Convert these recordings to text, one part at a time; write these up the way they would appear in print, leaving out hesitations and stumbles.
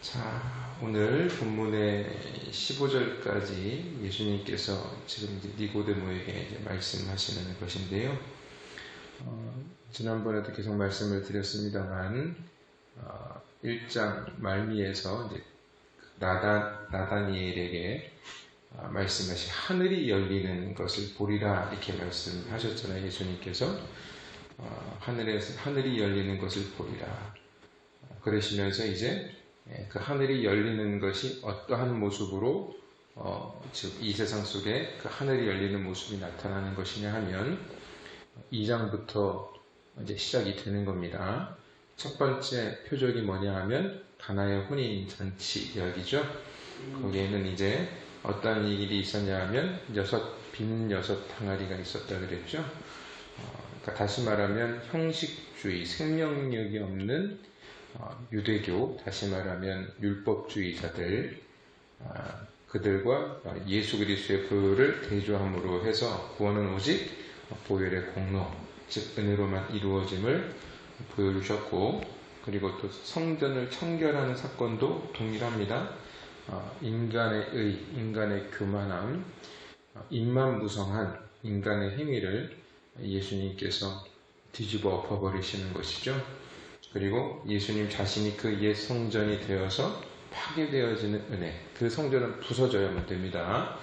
자, 오늘 본문의 15절까지 예수님께서 지금 니고데모에게 말씀하시는 것인데요. 지난번에도 계속 말씀을 드렸습니다만 1장 말미에서 이제 나다니엘에게 말씀하신 하늘이 열리는 것을 보리라 이렇게 말씀하셨잖아요. 예수님께서 하늘이 열리는 것을 보리라 그러시면서 이제 그 하늘이 열리는 것이 어떠한 모습으로 즉 이 세상 속에 그 하늘이 열리는 모습이 나타나는 것이냐 하면 2장부터 이제 시작이 되는 겁니다. 첫 번째 표적이 뭐냐 하면 가나의 혼인 잔치 이야기죠. 거기에는 이제 어떤 일이 있었냐 하면 빈 여섯 항아리가 있었다 그랬죠. 그러니까 다시 말하면 형식주의, 생명력이 없는 유대교, 다시 말하면 율법주의자들, 그들과 예수 그리스도의 보혈을 대조함으로 해서 구원은 오직 보혈의 공로, 즉 은혜로만 이루어짐을 보여주셨고, 그리고 또 성전을 청결하는 사건도 동일합니다. 인간의 의, 인간의 교만함, 입만무성한 인간의 행위를 예수님께서 뒤집어 엎어버리시는 것이죠. 그리고 예수님 자신이 그 옛 성전이 되어서 파괴되어지는 은혜, 그 성전은 부서져야만 됩니다.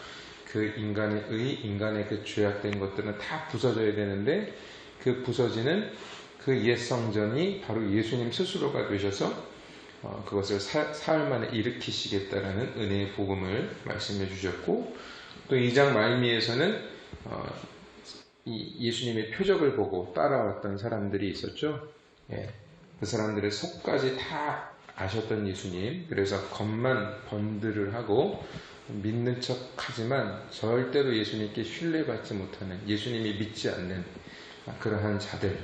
그 인간의 의, 인간의 그 죄악된 것들은 다 부서져야 되는데 그 부서지는 그 옛 성전이 바로 예수님 스스로가 되셔서 그것을 사흘 만에 일으키시겠다라는 은혜의 복음을 말씀해 주셨고, 또 2장 말미에서는 이 예수님의 표적을 보고 따라왔던 사람들이 있었죠. 그 사람들의 속까지 다 아셨던 예수님, 그래서 겉만 번들을 하고 믿는 척 하지만 절대로 예수님께 신뢰받지 못하는, 예수님이 믿지 않는 그러한 자들,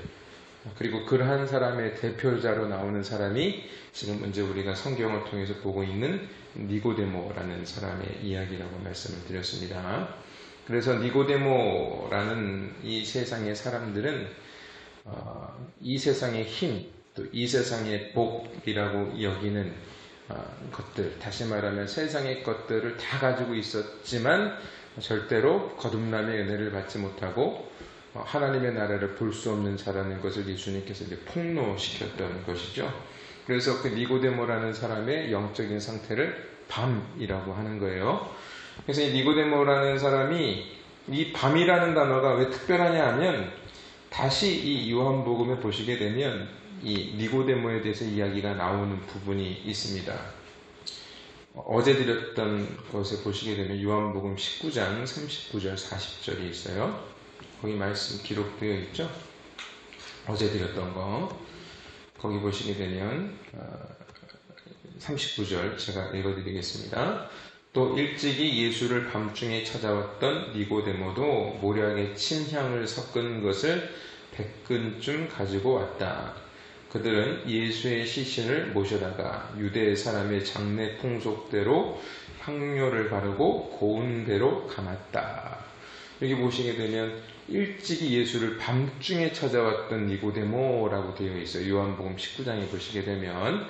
그리고 그러한 사람의 대표자로 나오는 사람이 지금 이제 우리가 성경을 통해서 보고 있는 니고데모라는 사람의 이야기라고 말씀을 드렸습니다. 그래서 니고데모라는 이 세상의 사람들은 이 세상의 힘, 또 이 세상의 복이라고 여기는 것들, 다시 말하면 세상의 것들을 다 가지고 있었지만 절대로 거듭남의 은혜를 받지 못하고 하나님의 나라를 볼 수 없는 자라는 것을 예수님께서 이제 폭로시켰던 것이죠. 그래서 그 니고데모라는 사람의 영적인 상태를 밤이라고 하는 거예요. 그래서 이 니고데모라는 사람이 이 밤이라는 단어가 왜 특별하냐 하면, 다시 이 요한복음에 보시게 되면 이 니고데모에 대해서 이야기가 나오는 부분이 있습니다. 어제 드렸던 것에 보시게 되면 요한복음 19장 39절 40절이 있어요. 거기 말씀 기록되어 있죠. 어제 드렸던 거 거기 보시게 되면 39절 제가 읽어드리겠습니다. 또 일찍이 예수를 밤중에 찾아왔던 니고데모도 모략의 침향을 섞은 것을 100근쯤 가지고 왔다. 그들은 예수의 시신을 모셔다가 유대 사람의 장례 풍속대로 향료를 바르고 고운 배로 감았다. 여기 보시게 되면 일찍이 예수를 밤중에 찾아왔던 니고데모라고 되어 있어요. 요한복음 19장에 보시게 되면.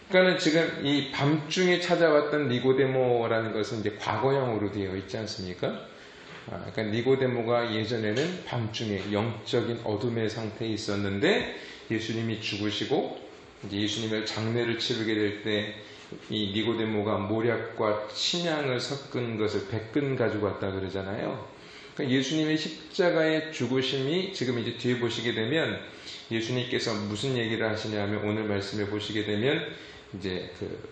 그러니까 지금 이 밤중에 찾아왔던 니고데모라는 것은 이제 과거형으로 되어 있지 않습니까? 그러니까 니고데모가 예전에는 밤중에 영적인 어둠의 상태에 있었는데 예수님이 죽으시고 이제 예수님의 장례를 치르게 될 때 이 니고데모가 모략과 침향을 섞은 것을 100근 가지고 왔다 그러잖아요. 그러니까 예수님의 십자가의 죽으심이 지금 이제 뒤에 보시게 되면 예수님께서 무슨 얘기를 하시냐면, 오늘 말씀에 보시게 되면 이제 그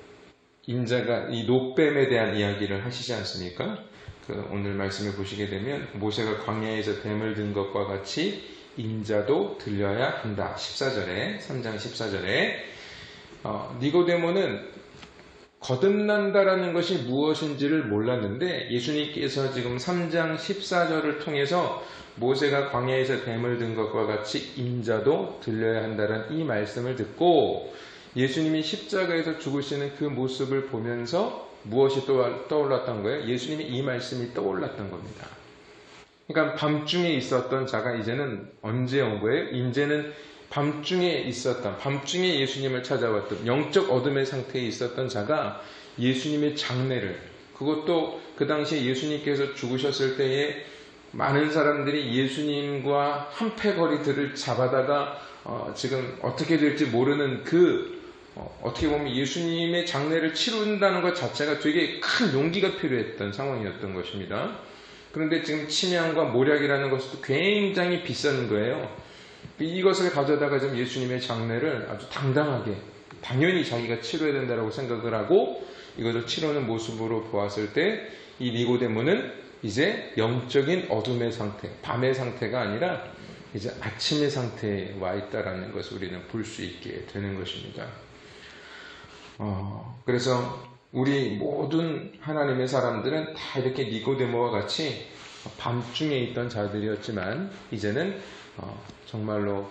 인자가 이 노뱀에 대한 이야기를 하시지 않습니까? 오늘 말씀에 보시게 되면 모세가 광야에서 뱀을 든 것과 같이 인자도 들려야 한다. 14절에 3장 14절에 니고데모는 거듭난다라는 것이 무엇인지를 몰랐는데 예수님께서 지금 3장 14절을 통해서 모세가 광야에서 뱀을 든 것과 같이 인자도 들려야 한다는 이 말씀을 듣고 예수님이 십자가에서 죽으시는 그 모습을 보면서 무엇이 떠올랐던 거예요? 예수님이 이 말씀이 떠올랐던 겁니다. 그러니까 밤중에 있었던 자가 이제는 언제 온 거예요? 이제는 밤중에 예수님을 찾아왔던 영적 어둠의 상태에 있었던 자가 예수님의 장례를, 그것도 그 당시에 예수님께서 죽으셨을 때에 많은 사람들이 예수님과 한패거리들을 잡아다가 지금 어떻게 될지 모르는 어떻게 보면 예수님의 장례를 치른다는 것 자체가 되게 큰 용기가 필요했던 상황이었던 것입니다. 그런데 지금 침향과 모략이라는 것도 굉장히 비싼 거예요. 이것을 가져다가 지금 예수님의 장례를 아주 당당하게, 당연히 자기가 치러야 된다고 생각을 하고 이것을 치르는 모습으로 보았을 때 이 니고데모는 이제 영적인 어둠의 상태, 밤의 상태가 아니라 이제 아침의 상태에 와 있다라는 것을 우리는 볼 수 있게 되는 것입니다. 그래서 우리 모든 하나님의 사람들은 다 이렇게 니고데모와 같이 밤중에 있던 자들이었지만 이제는 정말로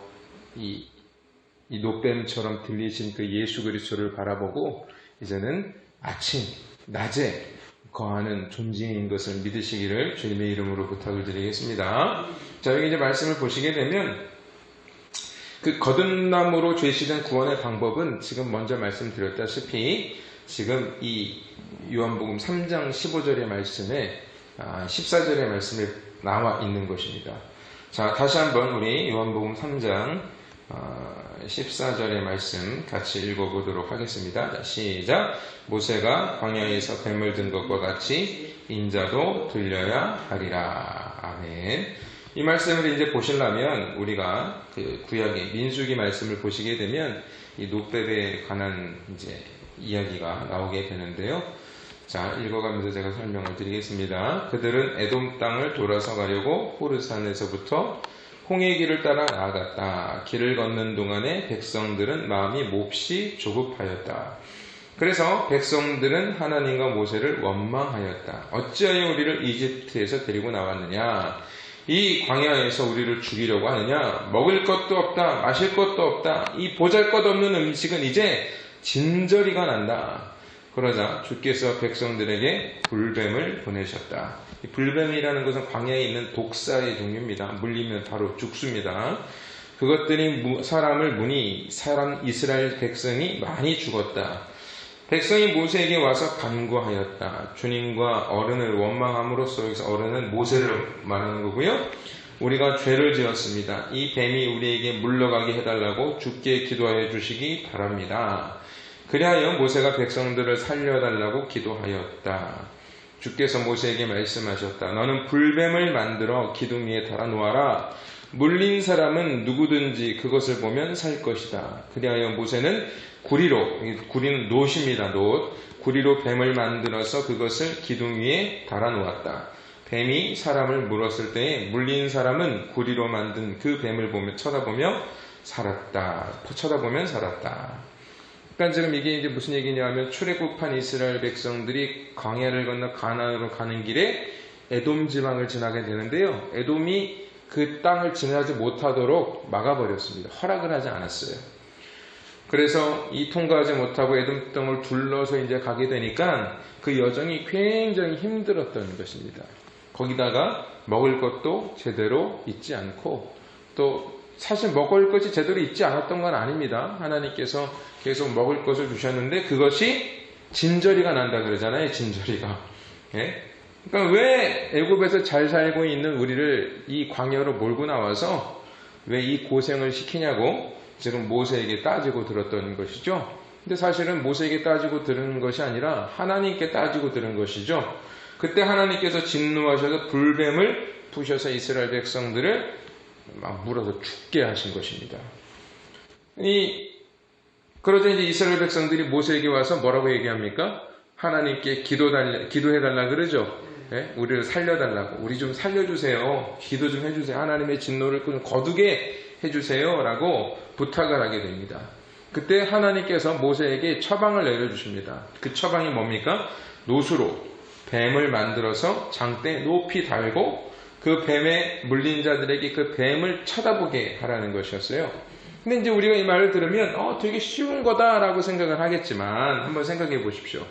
이 노뱀처럼 들리신 그 예수 그리스도를 바라보고 이제는 아침, 낮에 거하는 존재인 것을 믿으시기를 주님의 이름으로 부탁을 드리겠습니다. 자, 여기 이제 말씀을 보시게 되면 그 거듭남으로 죄시된 구원의 방법은 지금 먼저 말씀드렸다시피 지금 이 요한복음 3장 15절의 말씀에 14절의 말씀에 나와 있는 것입니다. 자, 다시 한번 우리 요한복음 3장 14절의 말씀 같이 읽어보도록 하겠습니다. 자, 시작. 모세가 광야에서 뱀을 든 것과 같이 인자도 들려야 하리라. 아멘. 이 말씀을 이제 보시려면 우리가 그 구약의 민수기 말씀을 보시게 되면 이 노뱀에 관한 이제 이야기가 나오게 되는데요. 자, 읽어가면서 제가 설명을 드리겠습니다. 그들은 에돔 땅을 돌아서 가려고 호르산에서부터 홍해 길을 따라 나아갔다. 길을 걷는 동안에 백성들은 마음이 몹시 조급하였다. 그래서 백성들은 하나님과 모세를 원망하였다. 어찌하여 우리를 이집트에서 데리고 나왔느냐? 이 광야에서 우리를 죽이려고 하느냐? 먹을 것도 없다, 마실 것도 없다. 이 보잘것없는 음식은 이제 진저리가 난다. 그러자 주께서 백성들에게 불뱀을 보내셨다. 이 불뱀이라는 것은 광야에 있는 독사의 종류입니다. 물리면 바로 죽습니다. 그것들이 사람을 무니 이스라엘 백성이 많이 죽었다. 백성이 모세에게 와서 간구하였다. 주님과 어른을 원망함으로써 여기서 어른은 모세를 말하는 거고요. 우리가 죄를 지었습니다. 이 뱀이 우리에게 물러가게 해달라고 주께 기도하여 주시기 바랍니다. 그리하여 모세가 백성들을 살려달라고 기도하였다. 주께서 모세에게 말씀하셨다. 너는 불뱀을 만들어 기둥 위에 달아 놓아라. 물린 사람은 누구든지 그것을 보면 살 것이다. 그리하여 모세는 구리는 놋입니다. 놋. 구리로 뱀을 만들어서 그것을 기둥 위에 달아 놓았다. 뱀이 사람을 물었을 때에 물린 사람은 구리로 만든 그 뱀을 쳐다보면 살았다. 그러니까 지금 이게 이제 무슨 얘기냐면 출애굽한 이스라엘 백성들이 광야를 건너 가나안으로 가는 길에 에돔 지방을 지나게 되는데요. 에돔이 그 땅을 지나지 못하도록 막아버렸습니다. 허락을 하지 않았어요. 그래서 이 통과하지 못하고 에돔 땅을 둘러서 이제 가게 되니까 그 여정이 굉장히 힘들었던 것입니다. 거기다가 먹을 것도 제대로 있지 않고 또 사실 먹을 것이 제대로 있지 않았던 건 아닙니다. 하나님께서 계속 먹을 것을 주셨는데 그것이 진저리가 난다 그러잖아요. 진저리가. 예? 그러니까 왜 애굽에서 잘 살고 있는 우리를 이 광야로 몰고 나와서 왜 이 고생을 시키냐고 지금 모세에게 따지고 들었던 것이죠. 근데 사실은 모세에게 따지고 들은 것이 아니라 하나님께 따지고 들은 것이죠. 그때 하나님께서 진노하셔서 불뱀을 부셔서 이스라엘 백성들을 막 물어서 죽게 하신 것입니다. 그러자 이제 이스라엘 백성들이 모세에게 와서 뭐라고 얘기합니까? 하나님께 기도해달라 그러죠. 네? 우리를 살려달라고. 우리 좀 살려주세요. 기도 좀 해주세요. 하나님의 진노를 좀 거두게 해주세요. 라고 부탁을 하게 됩니다. 그때 하나님께서 모세에게 처방을 내려주십니다. 그 처방이 뭡니까? 놋으로 뱀을 만들어서 장대에 높이 달고 그 뱀에 물린 자들에게 그 뱀을 쳐다보게 하라는 것이었어요. 근데 이제 우리가 이 말을 들으면 되게 쉬운 거다라고 생각을 하겠지만 한번 생각해 보십시오.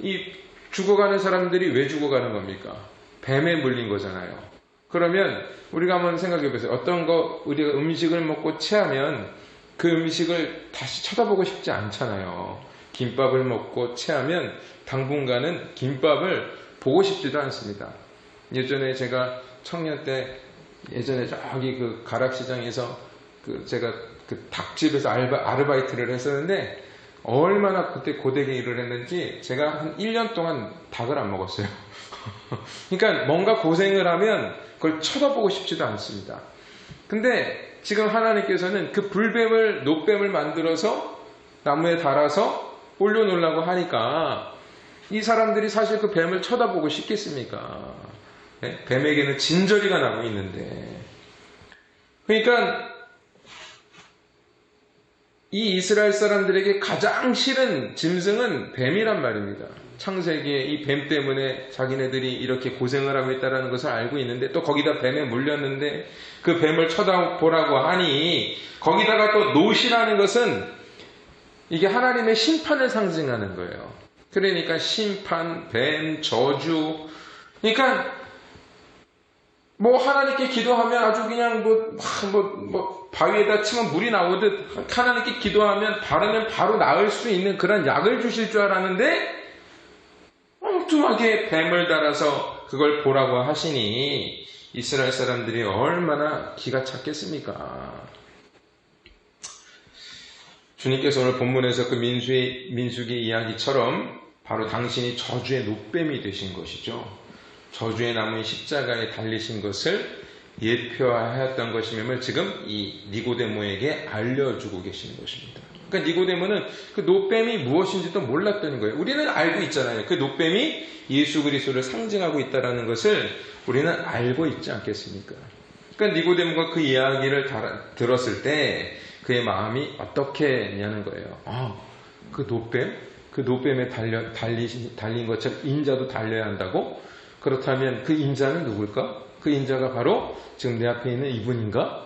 이 죽어가는 사람들이 왜 죽어가는 겁니까? 뱀에 물린 거잖아요. 그러면 우리가 한번 생각해 보세요. 어떤 거 우리가 음식을 먹고 체하면 그 음식을 다시 쳐다보고 싶지 않잖아요. 김밥을 먹고 체하면 당분간은 김밥을 보고 싶지도 않습니다. 예전에 제가 청년 때 예전에 저기 그 가락시장에서 제가 그 닭집에서 아르바이트를 했었는데 얼마나 그때 고되게 일을 했는지 제가 한 1년 동안 닭을 안 먹었어요. 그러니까 뭔가 고생을 하면 그걸 쳐다보고 싶지도 않습니다. 근데 지금 하나님께서는 그 불뱀을, 노뱀을 만들어서 나무에 달아서 올려놓으려고 하니까 이 사람들이 사실 그 뱀을 쳐다보고 싶겠습니까? 네? 뱀에게는 진저리가 나고 있는데. 그러니까 이 이스라엘 사람들에게 가장 싫은 짐승은 뱀이란 말입니다. 창세기에 이 뱀 때문에 자기네들이 이렇게 고생을 하고 있다는 것을 알고 있는데 또 거기다 뱀에 물렸는데 그 뱀을 쳐다보라고 하니 거기다가 또 노시라는 것은 이게 하나님의 심판을 상징하는 거예요. 그러니까 심판, 뱀, 저주. 그러니까 뭐 하나님께 기도하면 아주 그냥 바위에다 치면 물이 나오듯 하나님께 기도하면 바르면 바로 나을 수 있는 그런 약을 주실 줄 알았는데 엉뚱하게 뱀을 달아서 그걸 보라고 하시니 이스라엘 사람들이 얼마나 기가 찼겠습니까? 주님께서 오늘 본문에서 그 민수기 이야기처럼 바로 당신이 저주의 노뱀이 되신 것이죠. 저주의 나무의 십자가에 달리신 것을 예표하였던 것임을 지금 이 니고데모에게 알려주고 계시는 것입니다. 그러니까 니고데모는 그 노뱀이 무엇인지도 몰랐던 거예요. 우리는 알고 있잖아요. 그 노뱀이 예수 그리스도를 상징하고 있다는 것을 우리는 알고 있지 않겠습니까? 그러니까 니고데모가 그 이야기를 들었을 때 그의 마음이 어떻게 했냐는 거예요. 그 노뱀에 달린 것처럼 인자도 달려야 한다고? 그렇다면 그 인자는 누굴까? 그 인자가 바로 지금 내 앞에 있는 이분인가?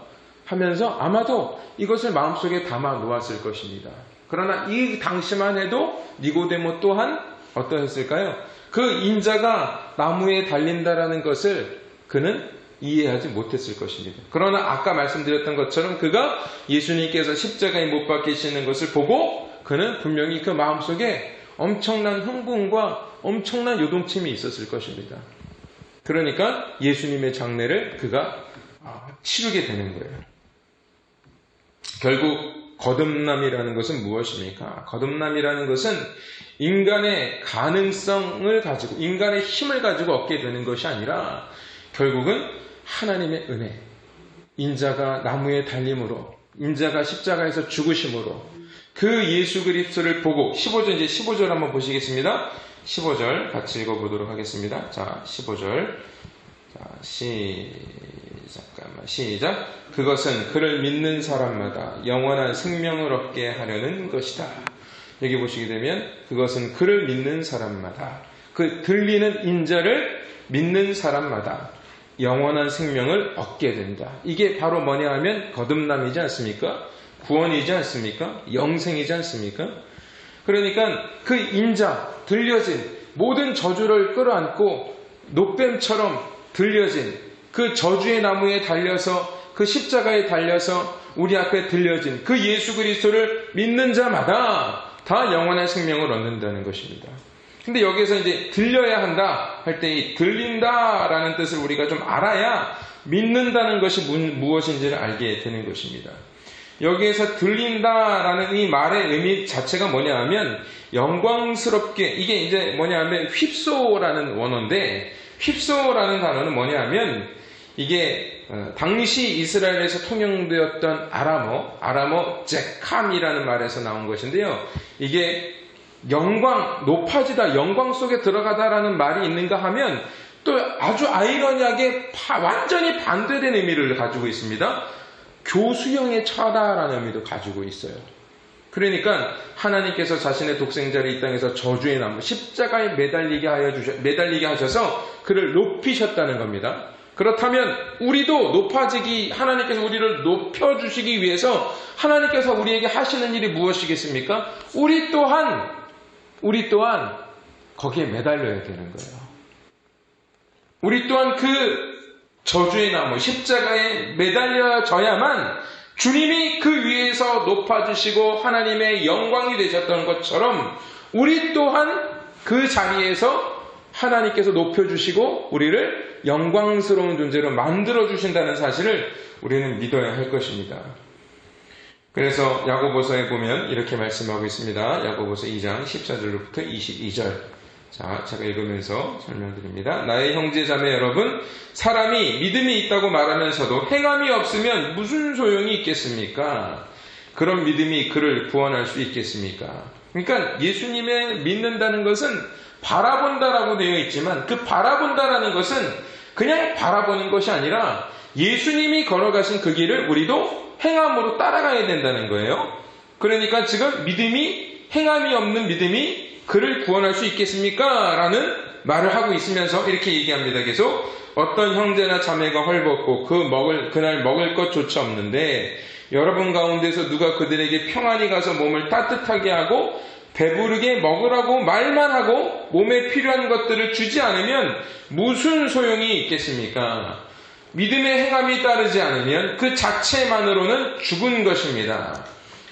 하면서 아마도 이것을 마음속에 담아 놓았을 것입니다. 그러나 이 당시만 해도 니고데모 또한 어떠했을까요? 그 인자가 나무에 달린다라는 것을 그는 이해하지 못했을 것입니다. 그러나 아까 말씀드렸던 것처럼 그가 예수님께서 십자가에 못 박히시는 것을 보고 그는 분명히 그 마음속에 엄청난 흥분과 엄청난 요동침이 있었을 것입니다. 그러니까 예수님의 장례를 그가 치르게 되는 거예요. 결국 거듭남이라는 것은 무엇입니까? 거듭남이라는 것은 인간의 가능성을 가지고 인간의 힘을 가지고 얻게 되는 것이 아니라 결국은 하나님의 은혜, 인자가 나무에 달림으로, 인자가 십자가에서 죽으심으로 그 예수 그리스도를 보고 15절 한번 보시겠습니다. 15절 같이 읽어보도록 하겠습니다. 자, 15절. 자, 시작. 그것은 그를 믿는 사람마다 영원한 생명을 얻게 하려는 것이다. 여기 보시게 되면 그것은 그를 믿는 사람마다 그 들리는 인자를 믿는 사람마다 영원한 생명을 얻게 된다. 이게 바로 뭐냐 하면 거듭남이지 않습니까? 구원이지 않습니까? 영생이지 않습니까? 그러니까 그 인자, 들려진 모든 저주를 끌어안고 노뱀처럼 들려진 그 저주의 나무에 달려서 그 십자가에 달려서 우리 앞에 들려진 그 예수 그리스도를 믿는 자마다 다 영원한 생명을 얻는다는 것입니다. 근데 여기서 이제 들려야 한다 할 때 이 들린다라는 뜻을 우리가 좀 알아야 믿는다는 것이 무엇인지를 알게 되는 것입니다. 여기에서 들린다라는 이 말의 의미 자체가 뭐냐 하면 영광스럽게, 이게 이제 뭐냐 하면 휩소라는 원어인데 휩소라는 단어는 뭐냐 하면 이게 당시 이스라엘에서 통용되었던 아람어 제캄이라는 말에서 나온 것인데요. 이게 영광, 높아지다, 영광 속에 들어가다라는 말이 있는가 하면 또 아주 아이러니하게 완전히 반대된 의미를 가지고 있습니다. 교수형에 처하다라는 의미도 가지고 있어요. 그러니까 하나님께서 자신의 독생자를 이 땅에서 저주의 나무 십자가에 매달리게 하셔서 그를 높이셨다는 겁니다. 그렇다면 우리도 높아지기, 하나님께서 우리를 높여주시기 위해서 하나님께서 우리에게 하시는 일이 무엇이겠습니까? 우리 또한 거기에 매달려야 되는 거예요. 우리 또한 그 저주의 나무 십자가에 매달려져야만 주님이 그 위에서 높아지시고 하나님의 영광이 되셨던 것처럼 우리 또한 그 자리에서 하나님께서 높여주시고 우리를 영광스러운 존재로 만들어주신다는 사실을 우리는 믿어야 할 것입니다. 그래서 야고보서에 보면 이렇게 말씀하고 있습니다. 야고보서 2장 14절부터 22절. 자, 제가 읽으면서 설명드립니다. 나의 형제 자매 여러분, 사람이 믿음이 있다고 말하면서도 행함이 없으면 무슨 소용이 있겠습니까? 그런 믿음이 그를 구원할 수 있겠습니까? 그러니까 예수님을 믿는다는 것은 바라본다라고 되어 있지만 그 바라본다라는 것은 그냥 바라보는 것이 아니라 예수님이 걸어가신 그 길을 우리도 행함으로 따라가야 된다는 거예요. 그러니까 지금 믿음이 행함이 없는 믿음이 그를 구원할 수 있겠습니까? 라는 말을 하고 있으면서 이렇게 얘기합니다. 계속 어떤 형제나 자매가 헐벗고 그날 먹을 것조차 없는데 여러분 가운데서 누가 그들에게 평안히 가서 몸을 따뜻하게 하고 배부르게 먹으라고 말만 하고 몸에 필요한 것들을 주지 않으면 무슨 소용이 있겠습니까? 믿음의 행함이 따르지 않으면 그 자체만으로는 죽은 것입니다.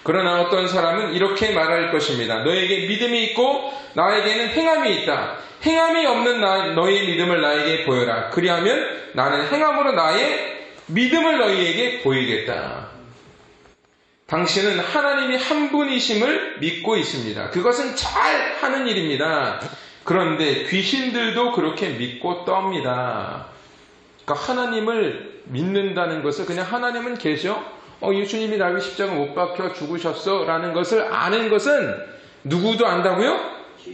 그러나 어떤 사람은 이렇게 말할 것입니다. 너에게 믿음이 있고 나에게는 행함이 있다. 행함이 없는 너의 믿음을 나에게 보여라. 그리하면 나는 행함으로 나의 믿음을 너희에게 보이겠다. 당신은 하나님이 한 분이심을 믿고 있습니다. 그것은 잘 하는 일입니다. 그런데 귀신들도 그렇게 믿고 떱니다. 그러니까 하나님을 믿는다는 것을 그냥 하나님은 계셔? 예수님이 나를 십자가 못 박혀 죽으셨어 라는 것을 아는 것은 누구도 안다고요?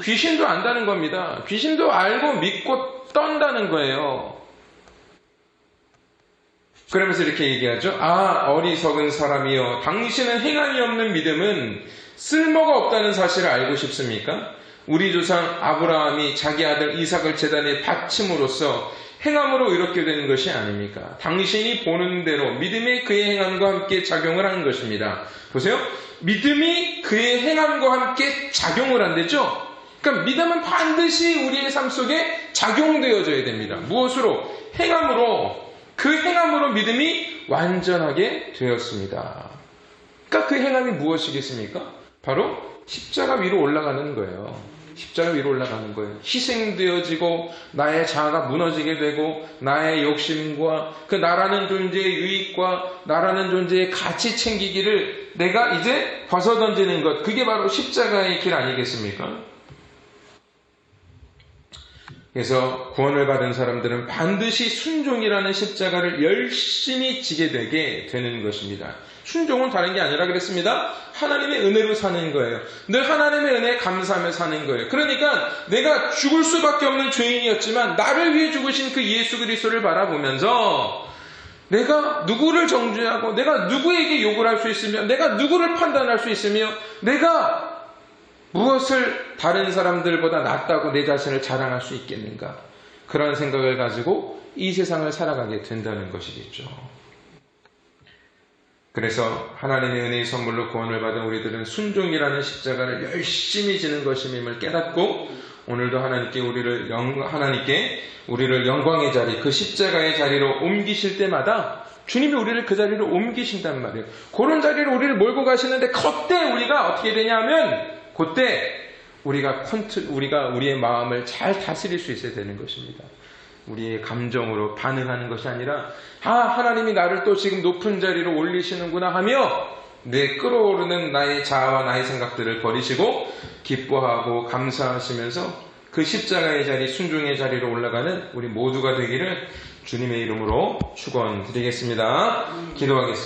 귀신도 안다는 겁니다. 귀신도 알고 믿고 떤다는 거예요. 그러면서 이렇게 얘기하죠. 어리석은 사람이여, 당신은 행함이 없는 믿음은 쓸모가 없다는 사실을 알고 싶습니까? 우리 조상 아브라함이 자기 아들 이삭을 제단에 바침으로써 행함으로 이렇게 되는 것이 아닙니까? 당신이 보는 대로 믿음이 그의 행함과 함께 작용을 하는 것입니다. 보세요. 믿음이 그의 행함과 함께 작용을 한대죠? 그러니까 믿음은 반드시 우리의 삶 속에 작용되어져야 됩니다. 무엇으로? 행함으로. 그 행함으로 믿음이 완전하게 되었습니다. 그러니까 그 행함이 무엇이겠습니까? 바로 십자가 위로 올라가는 거예요. 십자가 위로 올라가는 거예요. 희생되어지고 나의 자아가 무너지게 되고 나의 욕심과 그 나라는 존재의 유익과 나라는 존재의 가치 챙기기를 내가 이제 벗어던지는 것, 그게 바로 십자가의 길 아니겠습니까? 그래서 구원을 받은 사람들은 반드시 순종이라는 십자가를 열심히 지게 되게 되는 것입니다. 순종은 다른 게 아니라 그랬습니다. 하나님의 은혜로 사는 거예요. 늘 하나님의 은혜에 감사하며 사는 거예요. 그러니까 내가 죽을 수밖에 없는 죄인이었지만 나를 위해 죽으신 그 예수 그리스도를 바라보면서 내가 누구를 정죄하고 내가 누구에게 욕을 할 수 있으며 내가 누구를 판단할 수 있으며 내가 무엇을 다른 사람들보다 낫다고 내 자신을 자랑할 수 있겠는가? 그런 생각을 가지고 이 세상을 살아가게 된다는 것이겠죠. 그래서 하나님의 은혜의 선물로 구원을 받은 우리들은 순종이라는 십자가를 열심히 지는 것임을 깨닫고 오늘도 하나님께 우리를 영광의 자리, 그 십자가의 자리로 옮기실 때마다 주님이 우리를 그 자리로 옮기신단 말이에요. 그런 자리로 우리를 몰고 가시는데 그때 우리가 어떻게 되냐면 그때 우리가 우리의 마음을 잘 다스릴 수 있어야 되는 것입니다. 우리의 감정으로 반응하는 것이 아니라 하나님이 나를 또 지금 높은 자리로 올리시는구나 하며 내 끌어오르는 나의 자아와 나의 생각들을 버리시고 기뻐하고 감사하시면서 그 십자가의 자리, 순종의 자리로 올라가는 우리 모두가 되기를 주님의 이름으로 축원드리겠습니다. 기도하겠습니다.